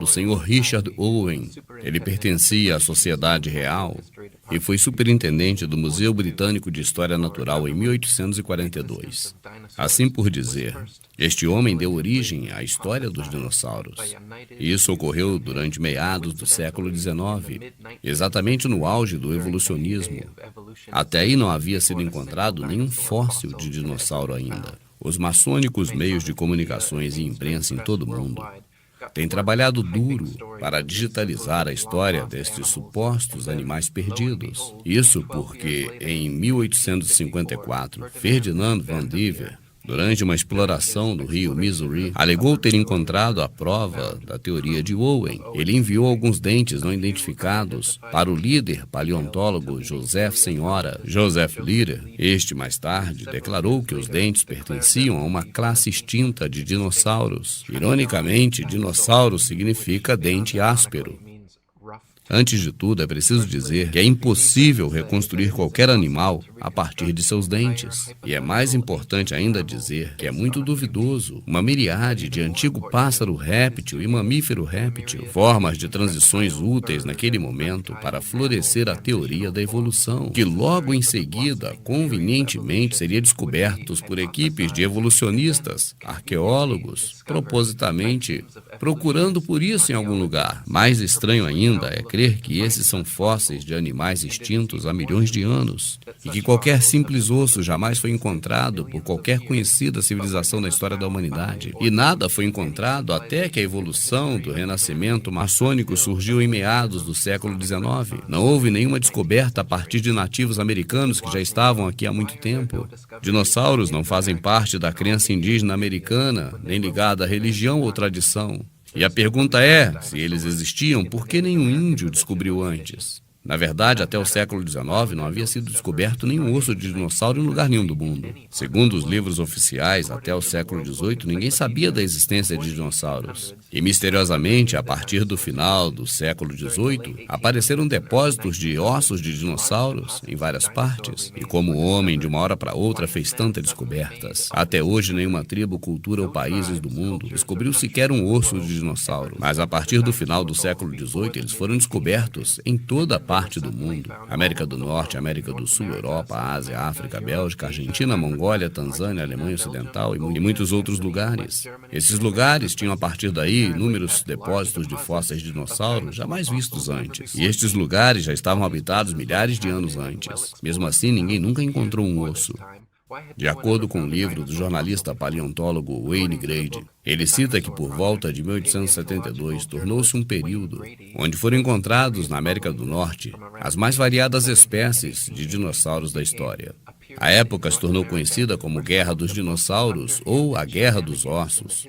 do Sr. Richard Owen. Ele pertencia à Sociedade Real e foi superintendente do Museu Britânico de História Natural em 1842. Assim por dizer, este homem deu origem à história dos dinossauros. E isso ocorreu durante meados do século XIX, exatamente no auge do evolucionismo. Até aí não havia sido encontrado nenhum fóssil de dinossauro ainda. Os maçônicos meios de comunicações e imprensa em todo o mundo têm trabalhado duro para digitalizar a história destes supostos animais perdidos. Isso porque, em 1854, Ferdinand van Diver, durante uma exploração do rio Missouri, alegou ter encontrado a prova da teoria de Owen. Ele enviou alguns dentes não identificados para o líder paleontólogo Joseph Litter. Este, mais tarde, declarou que os dentes pertenciam a uma classe extinta de dinossauros. Ironicamente, dinossauro significa dente áspero. Antes de tudo, é preciso dizer que é impossível reconstruir qualquer animal a partir de seus dentes. E é mais importante ainda dizer que é muito duvidoso uma miríade de antigo pássaro réptil e mamífero réptil, formas de transições úteis naquele momento para florescer a teoria da evolução, que logo em seguida, convenientemente, seria descobertos por equipes de evolucionistas, arqueólogos, propositamente procurando por isso em algum lugar. Mais estranho ainda é crer que esses são fósseis de animais extintos há milhões de anos e que qualquer simples osso jamais foi encontrado por qualquer conhecida civilização da história da humanidade. E nada foi encontrado até que a evolução do renascimento maçônico surgiu em meados do século XIX. Não houve nenhuma descoberta a partir de nativos americanos que já estavam aqui há muito tempo. Dinossauros não fazem parte da crença indígena americana, nem ligada à religião ou tradição. E a pergunta é, se eles existiam, por que nenhum índio descobriu antes? Na verdade, até o século XIX não havia sido descoberto nenhum osso de dinossauro em lugar nenhum do mundo. Segundo os livros oficiais, até o século XVIII, ninguém sabia da existência de dinossauros. E, misteriosamente, a partir do final do século XVIII, apareceram depósitos de ossos de dinossauros em várias partes. E como o homem, de uma hora para outra, fez tantas descobertas, até hoje nenhuma tribo, cultura ou países do mundo descobriu sequer um osso de dinossauro. Mas a partir do final do século XVIII, eles foram descobertos em toda a parte do mundo: América do Norte, América do Sul, Europa, Ásia, África, Bélgica, Argentina, Mongólia, Tanzânia, Alemanha Ocidental e muitos outros lugares. Esses lugares tinham a partir daí inúmeros depósitos de fósseis de dinossauros jamais vistos antes. E estes lugares já estavam habitados milhares de anos antes. Mesmo assim, ninguém nunca encontrou um osso. De acordo com o livro do jornalista paleontólogo Wayne Grady, ele cita que por volta de 1872 tornou-se um período onde foram encontrados na América do Norte as mais variadas espécies de dinossauros da história. A época se tornou conhecida como Guerra dos Dinossauros ou a Guerra dos Ossos.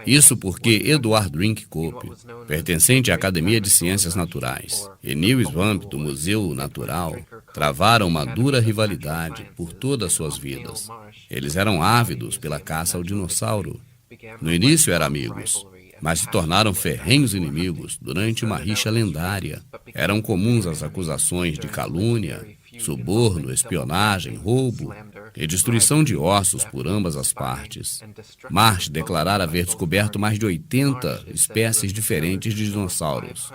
Isso porque Edward Drink Cope, pertencente à Academia de Ciências Naturais, e Neil Swamp, do Museu Natural, travaram uma dura rivalidade por todas suas vidas. Eles eram ávidos pela caça ao dinossauro. No início eram amigos, mas se tornaram ferrenhos inimigos durante uma rixa lendária. Eram comuns as acusações de calúnia, suborno, espionagem, roubo e destruição de ossos por ambas as partes. Marsh declarara haver descoberto mais de 80 espécies diferentes de dinossauros,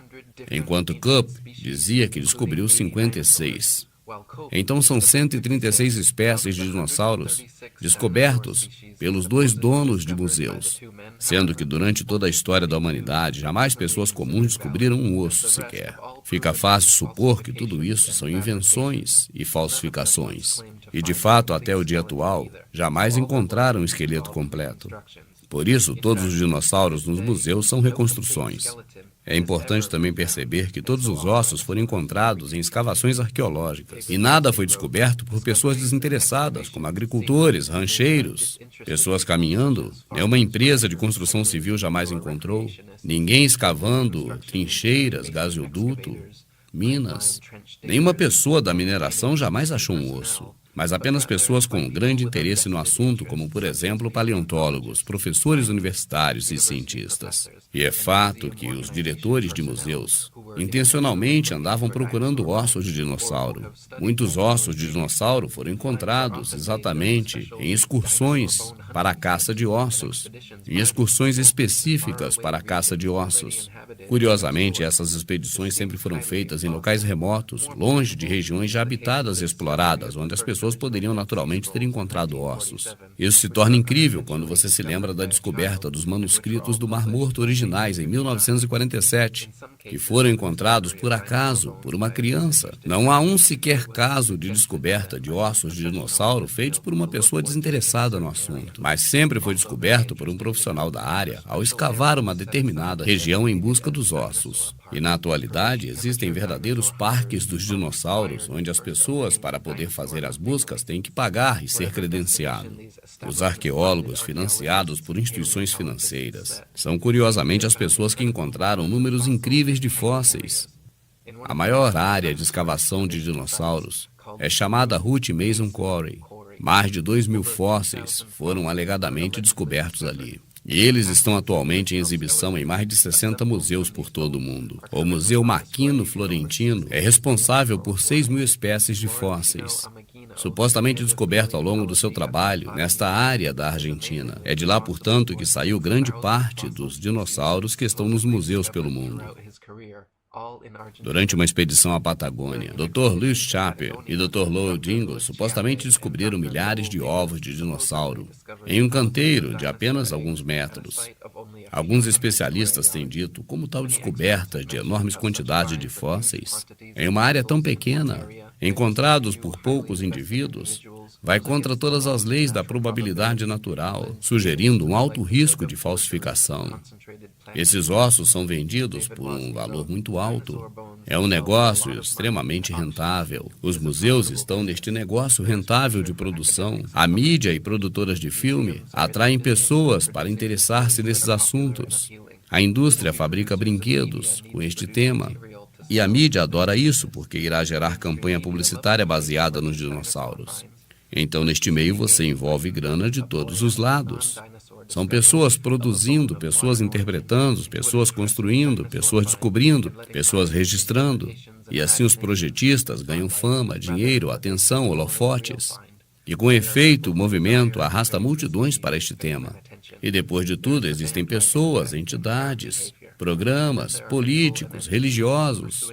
enquanto Cope dizia que descobriu 56. Então são 136 espécies de dinossauros descobertos pelos dois donos de museus, sendo que durante toda a história da humanidade jamais pessoas comuns descobriram um osso sequer. Fica fácil supor que tudo isso são invenções e falsificações. E de fato, até o dia atual, jamais encontraram um esqueleto completo. Por isso, todos os dinossauros nos museus são reconstruções. É importante também perceber que todos os ossos foram encontrados em escavações arqueológicas. E nada foi descoberto por pessoas desinteressadas, como agricultores, rancheiros, pessoas caminhando. Nenhuma empresa de construção civil jamais encontrou. Ninguém escavando trincheiras, gasoduto, minas. Nenhuma pessoa da mineração jamais achou um osso. mas apenas pessoas com grande interesse no assunto, como, por exemplo, paleontólogos, professores universitários e cientistas. E é fato que os diretores de museus intencionalmente andavam procurando ossos de dinossauro. Muitos ossos de dinossauro foram encontrados exatamente em excursões para a caça de ossos, em excursões específicas para a caça de ossos. Curiosamente, essas expedições sempre foram feitas em locais remotos, longe de regiões já habitadas e exploradas, onde as pessoas poderiam naturalmente ter encontrado ossos. Isso se torna incrível quando você se lembra da descoberta dos manuscritos do Mar Morto originais em 1947, que foram encontrados por acaso por uma criança. Não há um sequer caso de descoberta de ossos de dinossauro feitos por uma pessoa desinteressada no assunto, mas sempre foi descoberto por um profissional da área ao escavar uma determinada região em busca dos ossos. E na atualidade existem verdadeiros parques dos dinossauros, onde as pessoas, para poder fazer as buscas, têm que pagar e ser credenciado. Os arqueólogos, financiados por instituições financeiras, são curiosamente as pessoas que encontraram números incríveis de fósseis. A maior área de escavação de dinossauros é chamada Ruth Mason Quarry. Mais de 2.000 fósseis foram alegadamente descobertos ali. E eles estão atualmente em exibição em mais de 60 museus por todo o mundo. O Museu Maquino Florentino é responsável por 6.000 espécies de fósseis, supostamente descoberto ao longo do seu trabalho nesta área da Argentina. É de lá, portanto, que saiu grande parte dos dinossauros que estão nos museus pelo mundo. Durante uma expedição à Patagônia, Dr. Lewis Chappell e Dr. Lowell Dingle supostamente descobriram milhares de ovos de dinossauro em um canteiro de apenas alguns metros. Alguns especialistas têm dito como tal descoberta de enormes quantidades de fósseis em uma área tão pequena, encontrados por poucos indivíduos, vai contra todas as leis da probabilidade natural, sugerindo um alto risco de falsificação. Esses ossos são vendidos por um valor muito alto. É um negócio extremamente rentável. Os museus estão neste negócio rentável de produção. A mídia e produtoras de filme atraem pessoas para interessar-se nesses assuntos. A indústria fabrica brinquedos com este tema. E a mídia adora isso porque irá gerar campanha publicitária baseada nos dinossauros. Então, neste meio, você envolve grana de todos os lados. São pessoas produzindo, pessoas interpretando, pessoas construindo, pessoas descobrindo, pessoas registrando. E assim os projetistas ganham fama, dinheiro, atenção, holofotes. E com efeito, o movimento arrasta multidões para este tema. E depois de tudo, existem pessoas, entidades, programas, políticos, religiosos.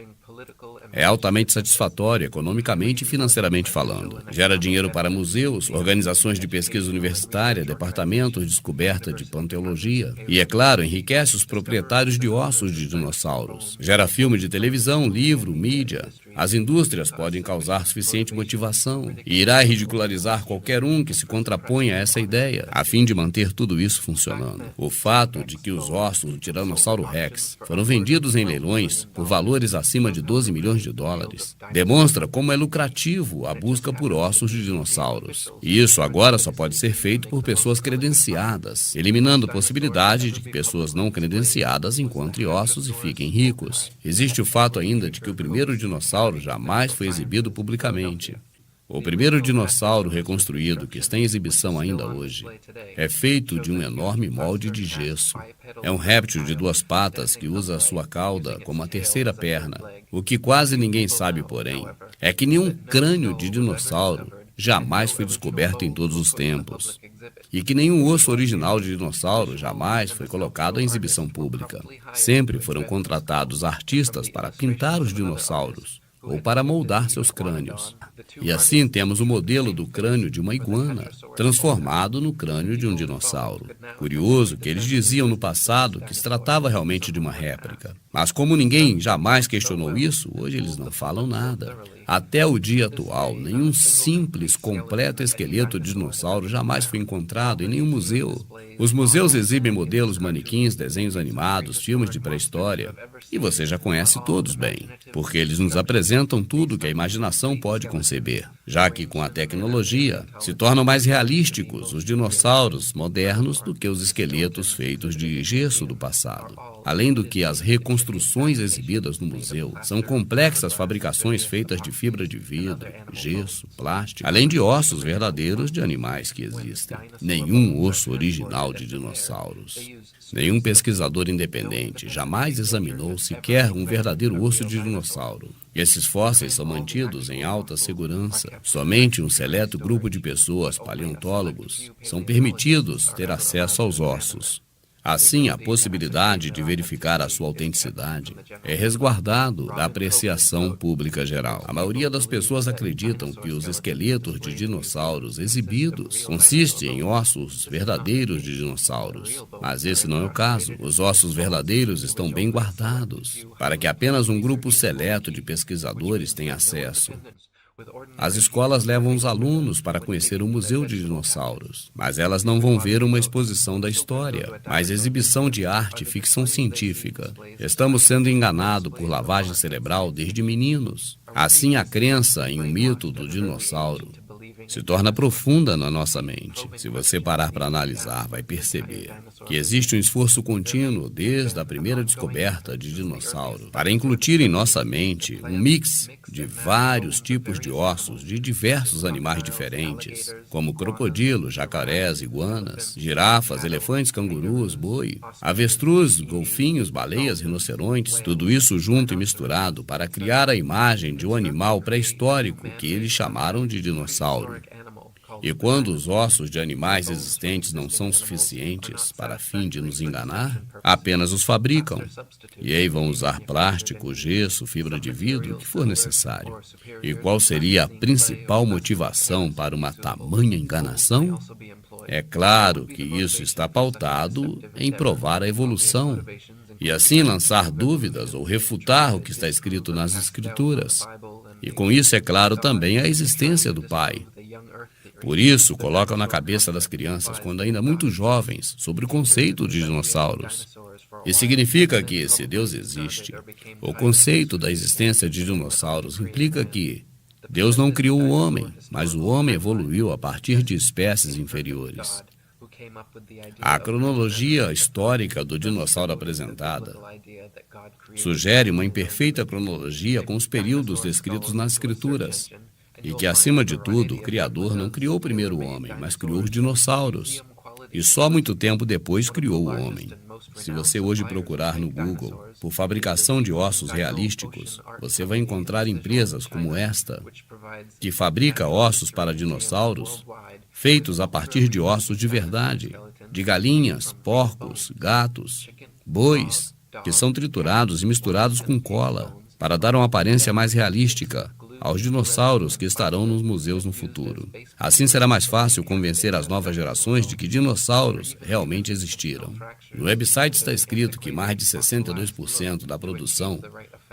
É altamente satisfatório, economicamente e financeiramente falando. Gera dinheiro para museus, organizações de pesquisa universitária, departamentos de descoberta de paleontologia. E, é claro, enriquece os proprietários de ossos de dinossauros. Gera filme de televisão, livro, mídia. As indústrias podem causar suficiente motivação e irá ridicularizar qualquer um que se contraponha a essa ideia, a fim de manter tudo isso funcionando. O fato de que os ossos do Tiranossauro Rex foram vendidos em leilões por valores acima de 12 milhões de dólares demonstra como é lucrativo a busca por ossos de dinossauros. E isso agora só pode ser feito por pessoas credenciadas, eliminando a possibilidade de que pessoas não credenciadas encontrem ossos e fiquem ricos. Existe o fato ainda de que o primeiro dinossauro jamais foi exibido publicamente. O primeiro dinossauro reconstruído, que está em exibição ainda hoje, é feito de um enorme molde de gesso. É um réptil de 2 patas que usa a sua cauda como a terceira perna. O que quase ninguém sabe, porém, é que nenhum crânio de dinossauro jamais foi descoberto em todos os tempos. E que nenhum osso original de dinossauro jamais foi colocado em exibição pública. Sempre foram contratados artistas para pintar os dinossauros ou para moldar seus crânios. E assim temos o modelo do crânio de uma iguana, transformado no crânio de um dinossauro. Curioso que eles diziam no passado que se tratava realmente de uma réplica. Mas como ninguém jamais questionou isso, hoje eles não falam nada. Até o dia atual, nenhum simples, completo esqueleto de dinossauro jamais foi encontrado em nenhum museu. Os museus exibem modelos, manequins, desenhos animados, filmes de pré-história. E você já conhece todos bem, porque eles nos apresentam representam tudo que a imaginação pode conceber, já que com a tecnologia se tornam mais realísticos os dinossauros modernos do que os esqueletos feitos de gesso do passado. Além do que, as reconstruções exibidas no museu são complexas fabricações feitas de fibra de vidro, gesso, plástico, além de ossos verdadeiros de animais que existem. Nenhum osso original de dinossauros. Nenhum pesquisador independente jamais examinou sequer um verdadeiro osso de dinossauro. Esses fósseis são mantidos em alta segurança. Somente um seleto grupo de pessoas, paleontólogos, são permitidos ter acesso aos ossos. Assim, a possibilidade de verificar a sua autenticidade é resguardado da apreciação pública geral. A maioria das pessoas acreditam que os esqueletos de dinossauros exibidos consistem em ossos verdadeiros de dinossauros. Mas esse não é o caso. Os ossos verdadeiros estão bem guardados, para que apenas um grupo seleto de pesquisadores tenha acesso. As escolas levam os alunos para conhecer o Museu de Dinossauros, mas elas não vão ver uma exposição da história, mas exibição de arte e ficção científica. Estamos sendo enganados por lavagem cerebral desde meninos. Assim, a crença em um mito do dinossauro se torna profunda na nossa mente. Se você parar para analisar, vai perceber que existe um esforço contínuo desde a primeira descoberta de dinossauros para incutir em nossa mente um mix de vários tipos de ossos de diversos animais diferentes, como crocodilos, jacarés, iguanas, girafas, elefantes, cangurus, boi, avestruz, golfinhos, baleias, rinocerontes, tudo isso junto e misturado para criar a imagem de um animal pré-histórico que eles chamaram de dinossauro. E quando os ossos de animais existentes não são suficientes para fim de nos enganar, apenas os fabricam. E aí vão usar plástico, gesso, fibra de vidro, o que for necessário. E qual seria a principal motivação para uma tamanha enganação? É claro que isso está pautado em provar a evolução e assim lançar dúvidas ou refutar o que está escrito nas Escrituras. E com isso, é claro, também a existência do Pai. Por isso, colocam na cabeça das crianças, quando ainda muito jovens, sobre o conceito de dinossauros. Isso significa que, se Deus existe, o conceito da existência de dinossauros implica que Deus não criou o homem, mas o homem evoluiu a partir de espécies inferiores. A cronologia histórica do dinossauro apresentada sugere uma imperfeita cronologia com os períodos descritos nas Escrituras, e que, acima de tudo, o Criador não criou primeiro o homem, mas criou os dinossauros. E só muito tempo depois criou o homem. Se você hoje procurar no Google por fabricação de ossos realísticos, você vai encontrar empresas como esta, que fabrica ossos para dinossauros, feitos a partir de ossos de verdade, de galinhas, porcos, gatos, bois, que são triturados e misturados com cola, para dar uma aparência mais realística aos dinossauros que estarão nos museus no futuro. Assim será mais fácil convencer as novas gerações de que dinossauros realmente existiram. No website está escrito que mais de 62% da produção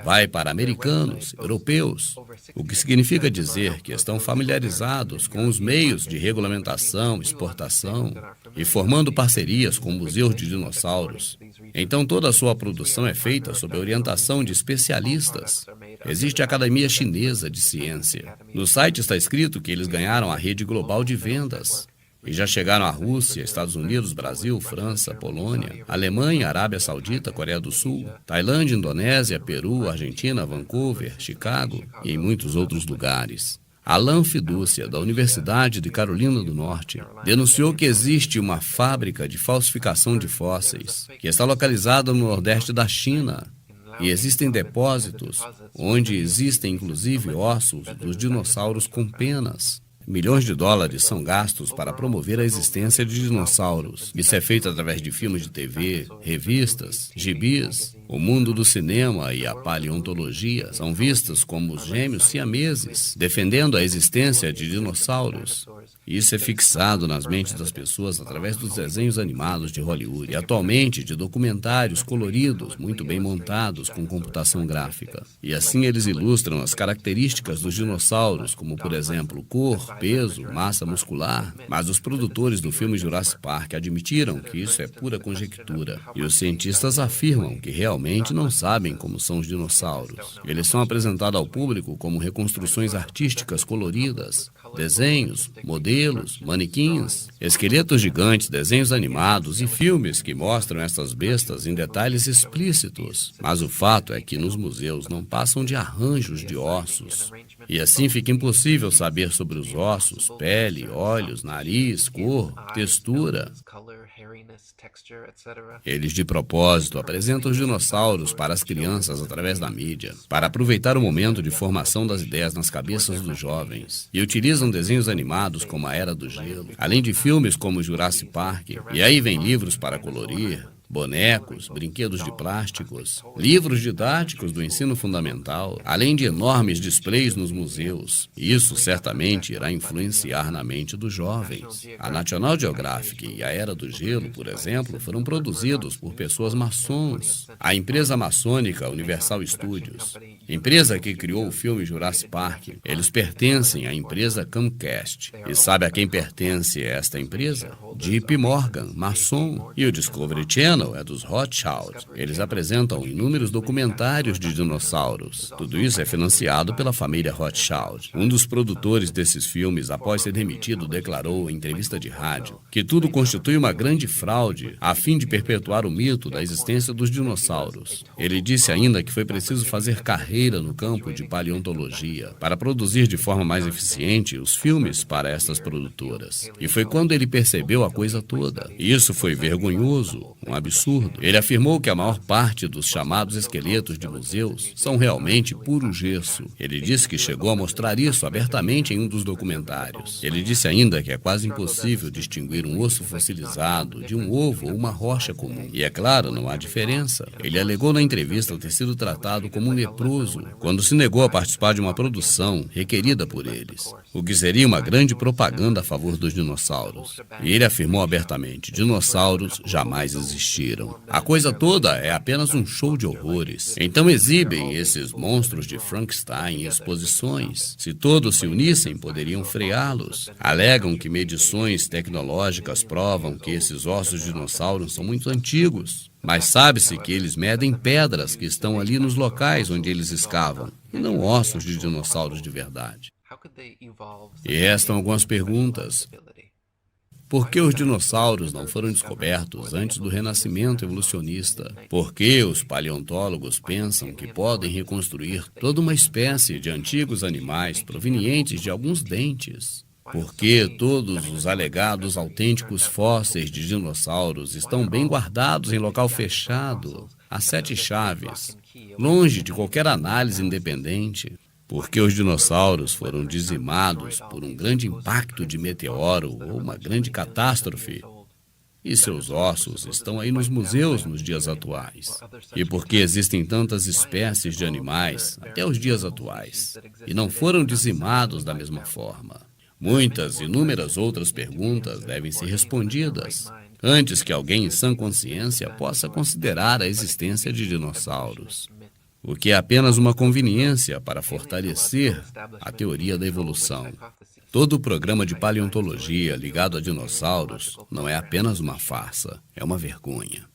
vai para americanos, europeus, o que significa dizer que estão familiarizados com os meios de regulamentação, exportação e formando parcerias com museus de dinossauros. Então toda a sua produção é feita sob a orientação de especialistas. Existe a Academia Chinesa de Ciência. No site está escrito que eles ganharam a rede global de vendas e já chegaram à Rússia, Estados Unidos, Brasil, França, Polônia, Alemanha, Arábia Saudita, Coreia do Sul, Tailândia, Indonésia, Peru, Argentina, Vancouver, Chicago e em muitos outros lugares. Alan Fiducia, da Universidade de Carolina do Norte, denunciou que existe uma fábrica de falsificação de fósseis que está localizada no nordeste da China. E existem depósitos onde existem inclusive ossos dos dinossauros com penas. Milhões de dólares são gastos para promover a existência de dinossauros. Isso é feito através de filmes de TV, revistas, gibis. O mundo do cinema e a paleontologia são vistos como os gêmeos siameses, defendendo a existência de dinossauros. Isso é fixado nas mentes das pessoas através dos desenhos animados de Hollywood e, atualmente, de documentários coloridos, muito bem montados com computação gráfica. E assim eles ilustram as características dos dinossauros, como, por exemplo, cor, peso, massa muscular. Mas os produtores do filme Jurassic Park admitiram que isso é pura conjectura. E os cientistas afirmam que realmente geralmente não sabem como são os dinossauros. Eles são apresentados ao público como reconstruções artísticas coloridas, desenhos, modelos, manequins, esqueletos gigantes, desenhos animados e filmes que mostram essas bestas em detalhes explícitos. Mas o fato é que nos museus não passam de arranjos de ossos. E assim fica impossível saber sobre os ossos, pele, olhos, nariz, cor, textura. Eles, de propósito, apresentam os dinossauros para as crianças através da mídia, para aproveitar o momento de formação das ideias nas cabeças dos jovens. E utilizam desenhos animados como a Era do Gelo, além de filmes como Jurassic Park. E aí vem livros para colorir, bonecos, brinquedos de plásticos, livros didáticos do ensino fundamental, além de enormes displays nos museus. Isso certamente irá influenciar na mente dos jovens. A National Geographic e a Era do Gelo, por exemplo, foram produzidos por pessoas maçons. A empresa maçônica Universal Studios, empresa que criou o filme Jurassic Park, eles pertencem à empresa Comcast. E sabe a quem pertence esta empresa? JP Morgan, maçom. E o Discovery Channel é dos Rothschild. Eles apresentam inúmeros documentários de dinossauros. Tudo isso é financiado pela família Rothschild. Um dos produtores desses filmes, após ser demitido, declarou em entrevista de rádio que tudo constitui uma grande fraude a fim de perpetuar o mito da existência dos dinossauros. Ele disse ainda que foi preciso fazer carreira no campo de paleontologia para produzir de forma mais eficiente os filmes para estas produtoras. E foi quando ele percebeu a coisa toda. Isso foi vergonhoso, um absurdo. Ele afirmou que a maior parte dos chamados esqueletos de museus são realmente puro gesso. Ele disse que chegou a mostrar isso abertamente em um dos documentários. Ele disse ainda que é quase impossível distinguir um osso fossilizado de um ovo ou uma rocha comum. E é claro, não há diferença. Ele alegou na entrevista ter sido tratado como um leproso quando se negou a participar de uma produção requerida por eles, o que seria uma grande propaganda a favor dos dinossauros. E ele afirmou abertamente: dinossauros jamais existiram. A coisa toda é apenas um show de horrores. Então exibem esses monstros de Frankenstein em exposições. Se todos se unissem, poderiam freá-los. Alegam que medições tecnológicas provam que esses ossos de dinossauros são muito antigos. Mas sabe-se que eles medem pedras que estão ali nos locais onde eles escavam, e não ossos de dinossauros de verdade. E restam algumas perguntas. Por que os dinossauros não foram descobertos antes do renascimento evolucionista? Por que os paleontólogos pensam que podem reconstruir toda uma espécie de antigos animais provenientes de alguns dentes? Por que todos os alegados autênticos fósseis de dinossauros estão bem guardados em local fechado, a 7 chaves, longe de qualquer análise independente? Porque os dinossauros foram dizimados por um grande impacto de meteoro ou uma grande catástrofe. E seus ossos estão aí nos museus nos dias atuais. E porque existem tantas espécies de animais até os dias atuais e não foram dizimados da mesma forma. Muitas, inúmeras outras perguntas devem ser respondidas antes que alguém em sã consciência possa considerar a existência de dinossauros, o que é apenas uma conveniência para fortalecer a teoria da evolução. Todo o programa de paleontologia ligado a dinossauros não é apenas uma farsa, é uma vergonha.